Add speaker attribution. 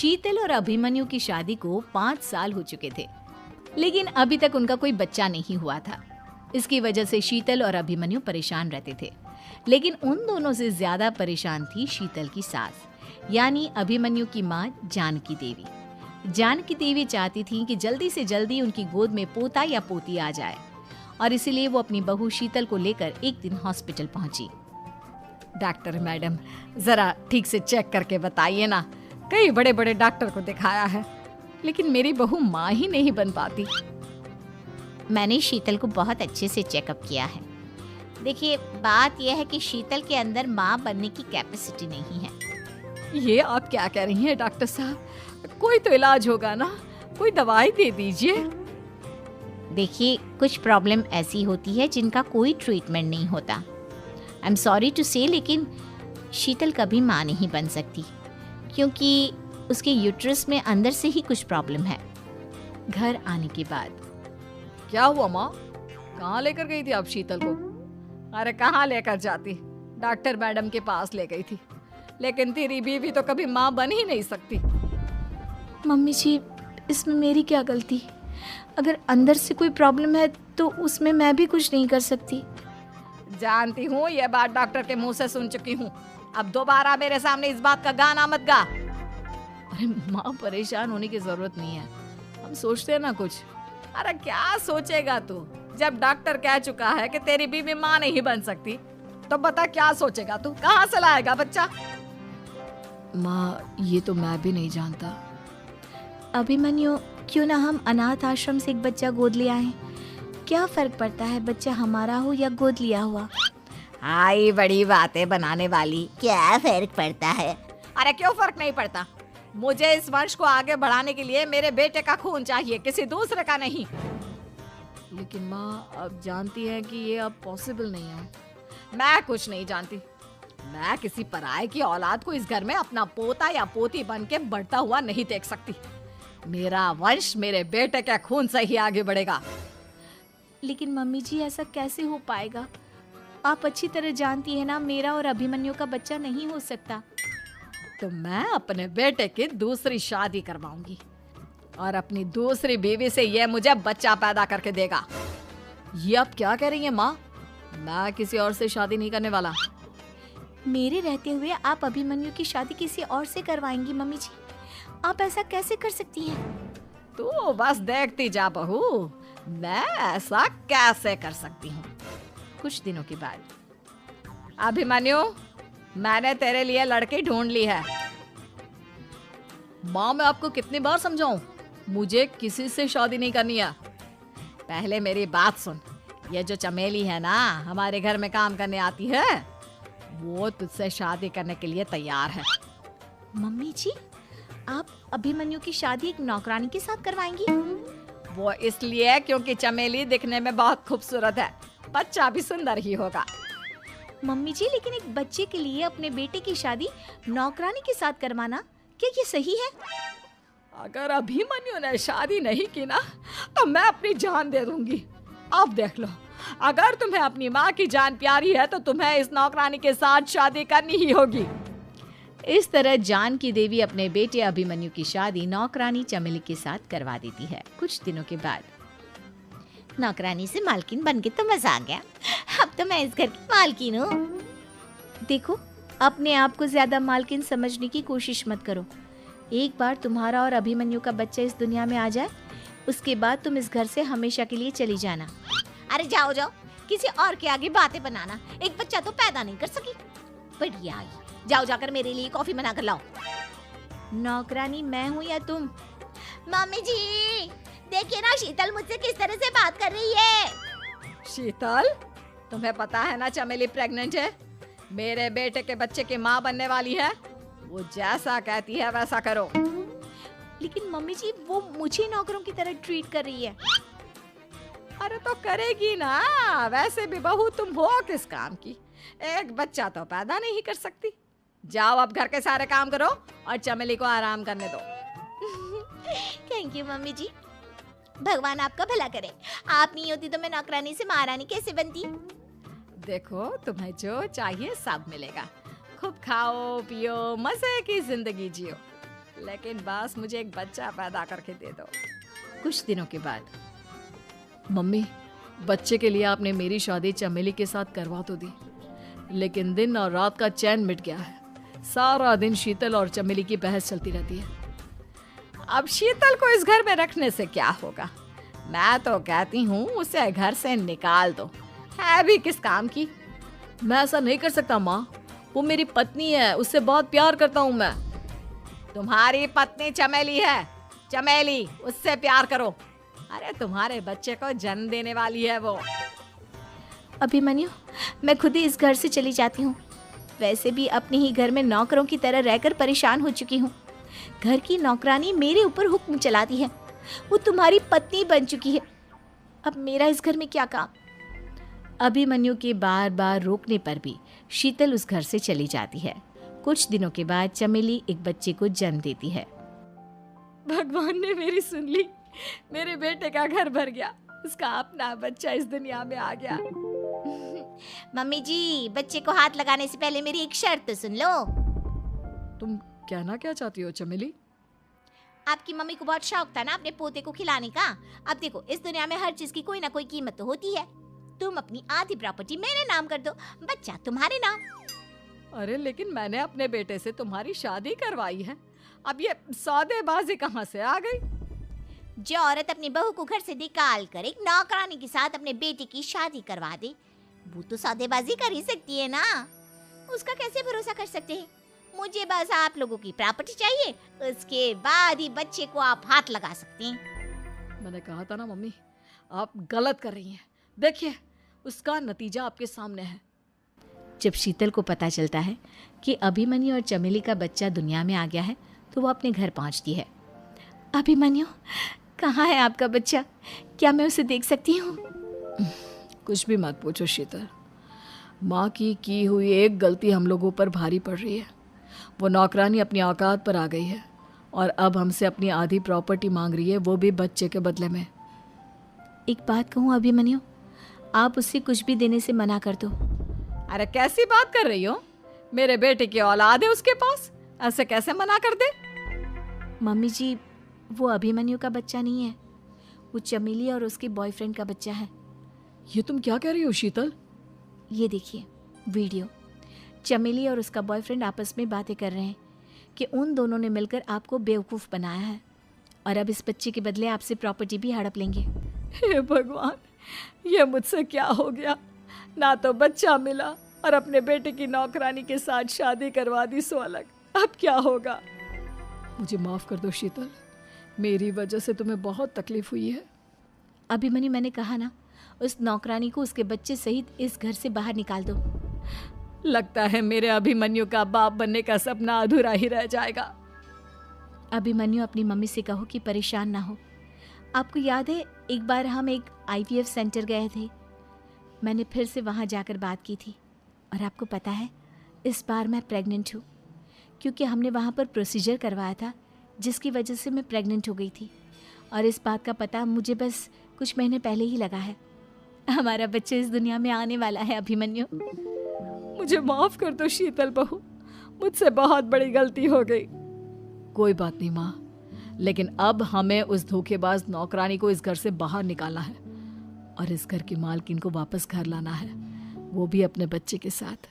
Speaker 1: शीतल और अभिमन्यु की शादी को 5 साल हो चुके थे, लेकिन अभी तक उनका कोई बच्चा नहीं हुआ था। इसकी वजह से शीतल और अभिमन्यु परेशान रहते थे, लेकिन उन दोनों से ज्यादा परेशान थी शीतल की सास, यानी अभिमन्यु की माँ जानकी देवी। जानकी देवी चाहती थी कि जल्दी से जल्दी उनकी गोद में पोता या पोती आ जाए, और इसीलिए वो अपनी बहू शीतल को लेकर एक दिन हॉस्पिटल पहुंची।
Speaker 2: डॉक्टर मैडम, जरा ठीक से चेक करके बताइए ना। कई बड़े बड़े डॉक्टर को दिखाया है, लेकिन मेरी बहू माँ ही नहीं बन पाती।
Speaker 3: मैंने शीतल को बहुत अच्छे से चेकअप किया है। देखिए, बात यह है कि शीतल के अंदर माँ बनने की कैपेसिटी नहीं है।
Speaker 2: ये आप क्या कह रही हैं डॉक्टर साहब? कोई तो इलाज होगा ना, कोई दवाई दे दीजिए।
Speaker 3: देखिए, कुछ प्रॉब्लम ऐसी होती है जिनका कोई ट्रीटमेंट नहीं होता। आई एम सॉरी टू से, लेकिन शीतल कभी माँ नहीं बन सकती, क्योंकि उसके यूट्रस में अंदर से ही कुछ प्रॉब्लम है।
Speaker 1: घर आने के बाद
Speaker 2: क्या हुआ माँ? कहाँ लेकर गई थी आप शीतल को? अरे कहाँ लेकर जाती, डॉक्टर मैडम के पास ले गई थी, लेकिन तेरी बीवी तो कभी माँ बन ही नहीं सकती।
Speaker 1: मम्मी जी, इसमें मेरी क्या गलती? अगर अंदर से कोई प्रॉब्लम है तो उसमें मैं भी कुछ नहीं कर सकती।
Speaker 2: जानती हूँ, ये बात डॉक्टर के मुंह से सुन चुकी हूँ। अब दोबारा मेरे सामने इस बात का गाना मत गा।
Speaker 1: अरे माँ, परेशान होने की जरूरत नहीं है, हम सोचते हैं ना कुछ।
Speaker 2: अरे क्या सोचेगा तू? जब डॉक्टर कह चुका है कि तेरी बीवी माँ नहीं बन सकती, तो बता क्या सोचेगा तू? कहाँ से लाएगा बच्चा?
Speaker 1: माँ, ये तो मैं भी नहीं जानता। अभिमन्यु, क्यों ना हम अनाथ आश्रम से एक बच्चा गोद ले आए? क्या फर्क पड़ता है बच्चा हमारा हो या गोद लिया हुआ?
Speaker 2: आई बड़ी बातें बनाने वाली।
Speaker 3: क्या फर्क पड़ता है?
Speaker 2: अरे क्यों फर्क नहीं पड़ता? मुझे इस वंश को आगे बढ़ाने के लिए मेरे बेटे का खून चाहिए, किसी दूसरे का नहीं।
Speaker 1: लेकिन माँ, आप जानती हैं कि ये अब पॉसिबल नहीं है।
Speaker 2: मैं कुछ नहीं जानती। मैं किसी पराये की औलाद को इस घर में अपना पोता या पोती बन के बढ़ता हुआ नहीं देख सकती। मेरा वंश मेरे बेटे के खून से ही आगे बढ़ेगा।
Speaker 1: लेकिन मम्मी जी, ऐसा कैसे हो पाएगा? आप अच्छी तरह जानती है ना, मेरा और अभिमन्यु का बच्चा नहीं हो सकता।
Speaker 2: तो मैं अपने बेटे की दूसरी शादी करवाऊंगी, और अपनी दूसरी बीवी से ये मुझे बच्चा पैदा करके देगा।
Speaker 1: ये आप क्या कह रही हैं माँ? मैं किसी और से शादी नहीं करने वाला। मेरे रहते हुए आप अभिमन्यु की शादी किसी और से करवाएंगी? मम्मी जी, आप ऐसा कैसे कर सकती हैं?
Speaker 2: तू बस देखती जा बहू, मैं ऐसा कैसे कर सकती हूँ।
Speaker 1: कुछ दिनों के बाद,
Speaker 2: अभिमन्यु, मैंने तेरे लिए लड़की ढूंढ ली है।
Speaker 1: माँ, मैं आपको कितनी बार समझाऊं? मुझे किसी से शादी नहीं करनी है।
Speaker 2: पहले मेरी बात सुन। ये जो चमेली है ना, हमारे घर में काम करने आती है, वो तुझसे शादी करने के लिए तैयार है।
Speaker 1: मम्मी जी, आप अभिमन्यु की शादी एक नौकरानी के साथ करवाएंगी?
Speaker 2: वो इसलिए क्योंकि चमेली दिखने में बहुत खूबसूरत है, बच्चा भी सुंदर ही होगा।
Speaker 1: मम्मी जी, लेकिन एक बच्चे के लिए अपने बेटे की शादी नौकरानी के साथ करवाना, क्या ये सही है?
Speaker 2: अगर अभिमन्यु ने शादी नहीं की ना, तो मैं अपनी जान दे दूंगी। अब देख लो, अगर तुम्हें अपनी माँ की जान प्यारी है तो तुम्हें इस नौकरानी के साथ शादी करनी ही होगी।
Speaker 1: इस तरह जानकी देवी अपने बेटे अभिमन्यु की शादी नौकरानी चमेली के साथ करवा देती है। कुछ दिनों के बाद,
Speaker 3: नौकरानी से मालकिन बन के तो मजा आ गया। अब तो मैं इस घर की मालकिन हूँ।
Speaker 1: देखो, अपने आप को ज्यादा मालकिन समझने की कोशिश मत करो। एक बार तुम्हारा और अभिमन्यु का बच्चा इस दुनिया में आ जाए, उसके बाद तुम इस घर से हमेशा के लिए चली जाना।
Speaker 3: अरे जाओ जाओ, किसी और के आगे बातें बनाना। एक बच्चा तो पैदा नहीं कर सकी। बढ़िया आई, जाओ जाकर मेरे लिए कॉफी बना कर लाओ।
Speaker 1: नौकरानी मैं हूँ या तुम?
Speaker 3: मम्मी जी, देखिए ना शीतल मुझसे किस तरह से बात कर रही है।
Speaker 2: शीतल, तुम्हें पता है ना चमेली प्रेग्नेंट है, मेरे बेटे के बच्चे की माँ बनने वाली है। वो जैसा कहती है वैसा करो।
Speaker 1: लेकिन मम्मी जी, वो मुझे नौकरों की तरह ट्रीट कर रही है।
Speaker 2: अरे तो करेगी ना, वैसे भी बहू तुम हो किस काम की? एक बच्चा तो पैदा नहीं कर सकती। जाओ अब घर के सारे काम करो और चमेली को आराम करने दो।
Speaker 3: थैंक यू मम्मी जी, भगवान आपका भला करे। आप नहीं होती तो मैं नौकरानी से महारानी कैसे बनती।
Speaker 2: देखो, तुम्हें जो चाहिए सब मिलेगा। खूब खाओ पियो, मजे की जिंदगी जियो। लेकिन बस मुझे एक बच्चा पैदा करके दे दो।
Speaker 1: कुछ दिनों के बाद, मम्मी, बच्चे के लिए आपने मेरी शादी चमेली के साथ करवा तो दी, लेकिन दिन और रात का चैन मिट गया है। सारा दिन शीतल और चमेली की बहस चलती रहती है।
Speaker 2: अब शीतल को इस घर में रखने से क्या होगा? मैं तो कहती हूँ उसे घर से निकाल दो, है भी किस काम की।
Speaker 1: मैं ऐसा नहीं कर सकता माँ, वो मेरी पत्नी है, उससे बहुत प्यार करता हूँ मैं।
Speaker 2: तुम्हारी पत्नी चमेली है, चमेली, उससे प्यार करो। अरे तुम्हारे बच्चे को जन्म देने वाली है वो।
Speaker 3: अभिमन्यु, मैं खुद ही इस घर से चली जाती हूँ। वैसे भी अपने ही घर में नौकरों की तरह रहकर परेशान हो चुकी हूँ। घर की नौकरानी मेरे ऊपर हुक्म चलाती है, वो तुम्हारी पत्नी बन चुकी है। अब मेरा इस घर में क्या काम?
Speaker 1: अभिमन्यु के बार बार रोकने पर भी शीतल उस घर से चली जाती है। कुछ दिनों के बाद चमेली एक बच्चे को जन्म देती है।
Speaker 2: भगवान ने मेरी सुन ली, मेरे बेटे का घर भर गया, उसका अपना बच्चा इस दुनिया में आ गया।
Speaker 3: मम्मी जी, बच्चे को हाथ लगाने से पहले मेरी एक शर्त तो सुन लो।
Speaker 1: तुम कहना क्या चाहती हो चमेली?
Speaker 3: आपकी मम्मी को बहुत शौक था ना अपने पोते को खिलाने का। अब देखो, इस दुनिया में हर चीज की कोई ना कोई कीमत तो होती है। तुम अपनी आधी प्रॉपर्टी मेरे नाम कर दो, बच्चा तुम्हारे नाम।
Speaker 2: अरे लेकिन मैंने अपने बेटे से तुम्हारी शादी करवाई है, अब ये सौदेबाजी कहाँ से आ गई?
Speaker 3: जो औरत अपनी बहू को घर से निकाल कर एक नौकरानी के साथ अपने बेटे की शादी करवा दे, वो तो सौदेबाजी कर ही सकती है ना। उसका कैसे भरोसा कर सकते हैं? मुझे बस आप लोगों की प्रॉपर्टी चाहिए, उसके बाद ही बच्चे को आप हाथ लगा सकते हैं।
Speaker 1: मैंने कहा था ना मम्मी, आप गलत कर रही हैं। देखिए, उसका नतीजा आपके सामने है। जब शीतल को पता चलता है कि अभिमन्यु और चमेली का बच्चा दुनिया में आ गया है, तो वो अपने घर पहुंचती है।
Speaker 3: अभिमन्यु, कहाँ है आपका बच्चा? क्या मैं उसे देख सकती हूँ?
Speaker 1: कुछ भी मत पूछो शीतल, माँ की हुई एक गलती हम लोगों पर भारी पड़ रही है। वो नौकरानी अपनी औकात पर आ गई है और अब हमसे अपनी आधी प्रॉपर्टी मांग रही है, वो भी बच्चे के बदले में।
Speaker 3: एक बात कहूँ अभिमन्यु, आप उससे कुछ भी देने से मना कर दो।
Speaker 2: अरे कैसी बात कर रही हो? मेरे बेटे की औलाद है उसके पास, ऐसे कैसे मना कर दे?
Speaker 3: मम्मी जी, वो अभिमन्यु का बच्चा नहीं है, वो चमेली और उसके बॉयफ्रेंड का बच्चा है।
Speaker 1: ये तुम क्या कह रही हो शीतल?
Speaker 3: ये देखिए वीडियो, चमेली और उसका बॉयफ्रेंड आपस में बातें कर रहे हैं कि उन दोनों ने मिलकर आपको बेवकूफ़ बनाया है और अब इस बच्चे के बदले आपसे प्रॉपर्टी भी हड़प लेंगे।
Speaker 2: हे भगवान, ये मुझसे क्या हो गया? ना तो बच्चा मिला और अपने बेटे की नौकरानी के साथ शादी करवा दी सो अलग। अब क्या होगा?
Speaker 1: मुझे माफ़ कर दो शीतल, मेरी वजह से तुम्हें बहुत तकलीफ हुई है।
Speaker 3: अभिमन्यु, मैंने कहा ना, उस नौकरानी को उसके बच्चे सहित इस घर से बाहर निकाल दो।
Speaker 2: लगता है मेरे अभिमन्यु का बाप बनने का सपना अधूरा ही रह जाएगा।
Speaker 3: अभिमन्यु, अपनी मम्मी से कहो कि परेशान ना हो। आपको याद है एक बार हम एक IVF सेंटर गए थे, मैंने फिर से वहाँ जाकर बात की थी और आपको पता है इस बार मैं प्रेग्नेंट हूँ, क्योंकि हमने वहाँ पर प्रोसीजर करवाया था जिसकी वजह से मैं प्रेग्नेंट हो गई थी और इस बात का पता मुझे बस कुछ महीने पहले ही लगा है। हमारा बच्चा इस दुनिया में आने वाला है अभिमन्यु।
Speaker 2: मुझे माफ कर दो शीतल बहू, मुझसे बहुत बड़ी गलती हो गई।
Speaker 1: कोई बात नहीं माँ, लेकिन अब हमें उस धोखेबाज नौकरानी को इस घर से बाहर निकालना है और इस घर की मालकिन को वापस घर लाना है, वो भी अपने बच्चे के साथ।